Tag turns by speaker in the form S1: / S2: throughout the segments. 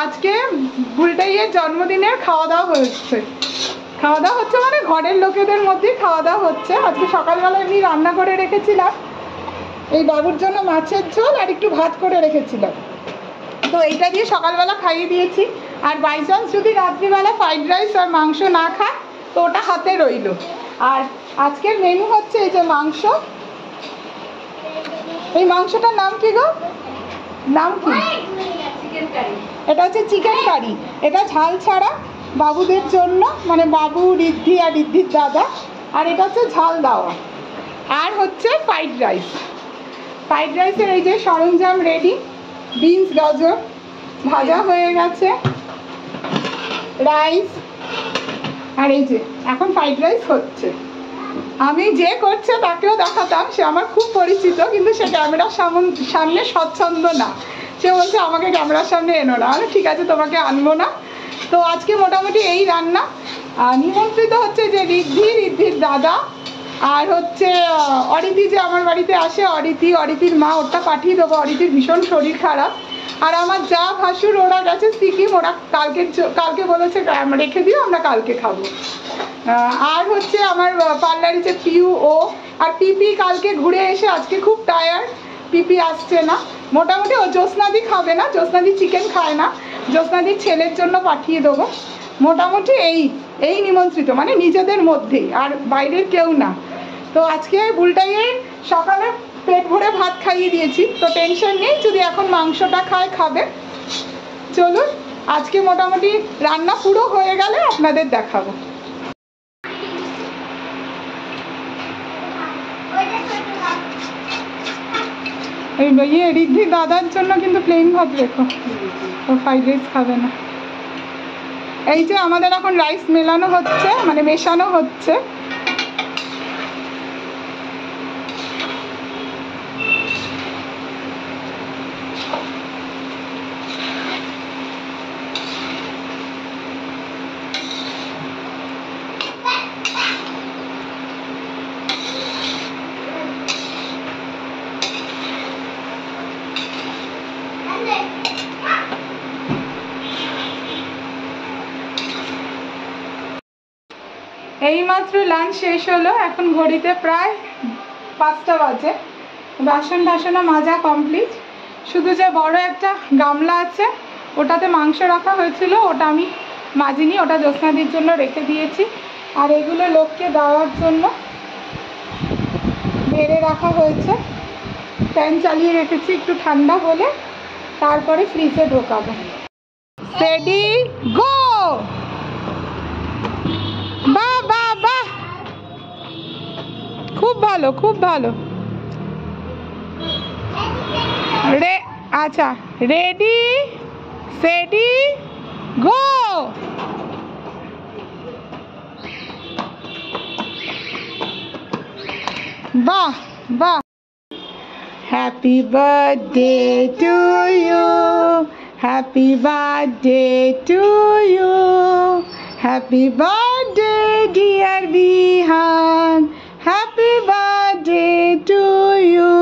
S1: আজকে বুলটাইয়ের জন্মদিনের খাওয়া দাওয়া হচ্ছে মানে ঘরের লোকেদের মধ্যেই খাওয়া দাওয়া হচ্ছে। আজকে সকালবেলা এমনি রান্না করে রেখেছিলাম, এই বাবুর জন্য মাছের ঝোল আর একটু ভাত করে রেখেছিলাম, তো এইটা দিয়ে সকালবেলা খাইয়ে দিয়েছি। আর বাই চান্স যদি রাত্রিবেলা ফ্রাইড রাইস আর মাংস না খায় তো ওটা হাতে রইল। আর আজকের মেনু হচ্ছে এই যে মাংস, এই মাংসটার নাম কি গো? নাম কি? এটা হচ্ছে চিকেন কারি। এটা ঝাল ছাড়া বাবুদের জন্য, মানে বাবু, ঋদ্ধি আর ঋদ্ধির দাদা। আর এটা হচ্ছে ঝাল দেওয়া। আর হচ্ছে ফ্রাইড রাইসের এই যে সরঞ্জাম রেডি। বিনস গাজর ভাজা হয়ে গেছে, রাইস, আর এই যে এখন ফ্রাইড রাইস হচ্ছে। আমি যে করছে তাকেও দেখাতাম, সে আমার খুব পরিচিত, কিন্তু সে ক্যামেরার সামনে স্বচ্ছন্দ না। সে বলছে আমাকে ক্যামেরার সামনে এনো না। আমি ঠিক আছে, তোমাকে আনবো না। তো আজকে মোটামুটি এই রান্না। নিমন্ত্রিত হচ্ছে যে ঋদ্ধির দাদা, আর হচ্ছে অরিতি যে আমার বাড়িতে আসে, অরিতির মা, ওটা পাঠিয়ে দেবো। অরিতির ভীষণ শরীর খারাপ। আর আমার যা ভাসুর ওরা গেছে সিকিম, ওরা কালকে বলেছে রেখে দিও, আমরা কালকে খাবো। আর হচ্ছে আমার পার্লারে যে পিউ, ও আর পিপি কালকে ঘুরে এসে আজকে খুব টায়ার্ড, পিপি আসছে না। মোটামুটি ও জ্যোৎস্নাদি খাবে না, জ্যোৎস্নাদি চিকেন খায় না, জ্যোৎস্নাদির ছেলের জন্য পাঠিয়ে দেবো। মোটামুটি এই নিমন্ত্রিত, মানে নিজেদের মধ্যেই, আর বাইরের কেউ না। তো আজকে বুলটাইয়ের সকালে পেট ভরে ভাত খাইয়ে দিয়েছি, তো টেনশন নেই, যদি এখন মাংসটা খাবে। চলুন, আজকে মোটামুটি রান্না পুরো হয়ে গেলে আপনাদের দেখাবো। এই ঋদ্ধি দাদার জন্য কিন্তু প্লেন ভাত রেখো, ও ফ্রাইড রাইস খাবে না। এই যে আমাদের এখন রাইস মেশানো হচ্ছে। এইমাত্র লাঞ্চ শেষ হলো, এখন ঘড়িতে প্রায় 5টা বাজে। বাসন মাজা কমপ্লিট। শুধু যে বড় একটা গামলা আছে, ওটাতে মাংস রাখা হয়েছিল, ওটা আমি মাজিনি, ওটা জ্যোৎস্নাদির জন্য রেখে দিয়েছি। আর এগুলো লোককে দেওয়ার জন্য বেড়ে রাখা হয়েছে। ফ্যান চালিয়ে রেখেছি একটু ঠান্ডা হলে, তারপরে ফ্রিজে ঢোকাবো। Ready go! বাহ, খুব ভালো। আচ্ছা, রেডি সেডি গো! বাহ। Happy birthday to you, happy birthday to you, happy birthday dear Bihan, happy birthday to you.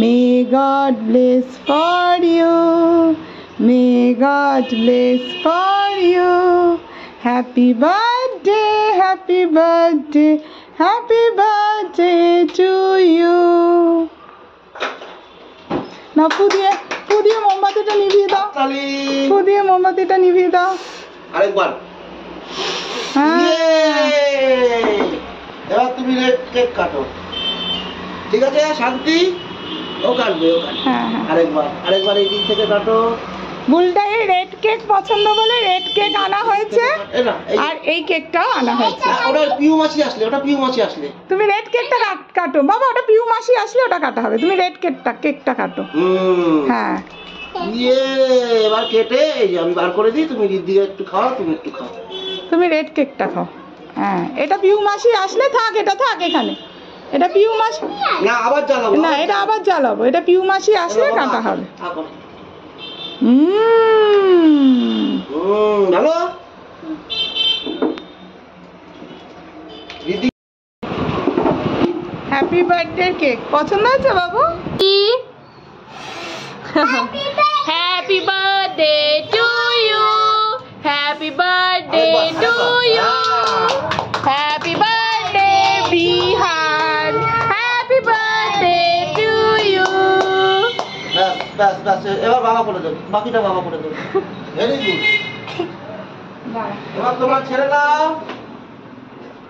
S1: May God bless for you, may God bless for you. Happy birthday, happy birthday, happy birthday to you. না পুদিয়ে মোমবাতিটা নিভিয়ে দাও, পুদিয়ে মোমবাতিটা নিভিয়ে দাও
S2: আরেকবার। এবার তুমি cake কাটো, ঠিক আছে? শান্তি, ও কাটবে। আরেকবার এই দিক থেকে কাটো।
S1: বুলটাই রেড কেক পছন্দ বলে রেড কেক আনা হয়েছে, আর এই কেকটাও আনা হয়েছে।
S2: ওটা পিউ মাসি আসলে
S1: তুমি রেড কেকটা কাটো বাবা, ওটা পিউ মাসি আসলে ওটা কাটা হবে। তুমি রেড কেকটা কাটো। হ্যাঁ,
S2: এবার কেটে এই যে আমি বার করে দিই, তুমি দিদিকে একটু খাও, তুমি একটু খাও।
S1: তুমি রেড কেকটা খাও। হ্যাঁ, এটা পিউ মাসি আসলে এটা থাক এখানে। এটা পিউ মাসি
S2: না, আবার জ্বালাবো
S1: না, এটা আবার জ্বালাবো। এটা পিউ মাসি আসলে কাটা হবে।
S2: ভালো।
S1: হ্যাপি বার্থডে কেক পছন্দ হয়েছে বাবু? হ্যাপি বার্থডে টু
S2: ব্যাস ব্যাস, এবার বাবা করে দেবে, বাকিটা বাবা করে দেবে। Very good. এবার তোমার ছেড়ে দাও।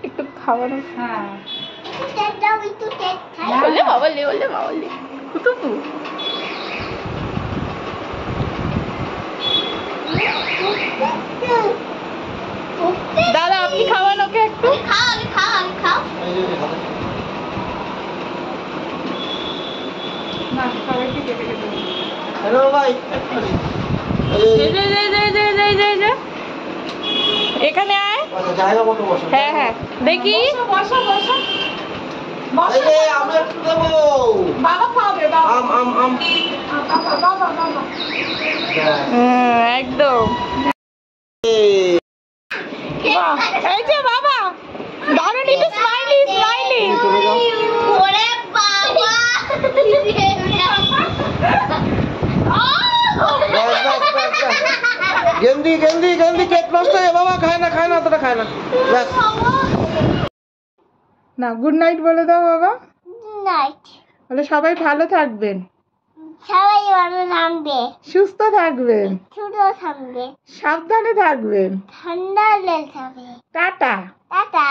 S3: একটু খাওয়ানো।
S1: হ্যাঁ
S3: বললে বাবা লে, বললে বাবা লে। কুতুকু। দাদা আপনি খাওয়ান ওকে একটু।
S2: এই যে হাতে।
S1: না সবাইকে কেটে কেটে দিই।
S2: হ্যালো ভাই, একটুখানি। এই যে,
S3: যে। এখানে আয়।
S2: আচ্ছা, জায়গা মতো বসো।
S3: হ্যাঁ হ্যাঁ দেখি।
S1: বসো বসো বসো।
S2: এই যে, আমি একটু দেবো।
S1: বাবা খাওয়াবে বাবা।
S2: আম।
S1: বাবা বাবা।
S3: একদম।
S2: এই,
S3: বাহ, এই যে বাবা দারুণ, একটু স্মাইলি স্মাইলি।
S2: চলে যাও। ব্যাস, ব্যাস, ব্যাস, ব্যাস। গেন্দি কেক নষ্ট হয়ে, বাবা খায় না, অতটা খায় না। ব্যাস।
S1: না গুড নাইট বলে দাও বাবা।
S4: নাইট
S1: বলে সবাই ভালো থাকবেন,
S4: সবাই ভালো থাকবে,
S1: সুস্থ থাকবেন,
S4: ছোট থাকবে,
S1: সাবধানে থাকবেন,
S4: ঠান্ডা লেগে থাকবে।
S1: টাটা।
S4: টাটা।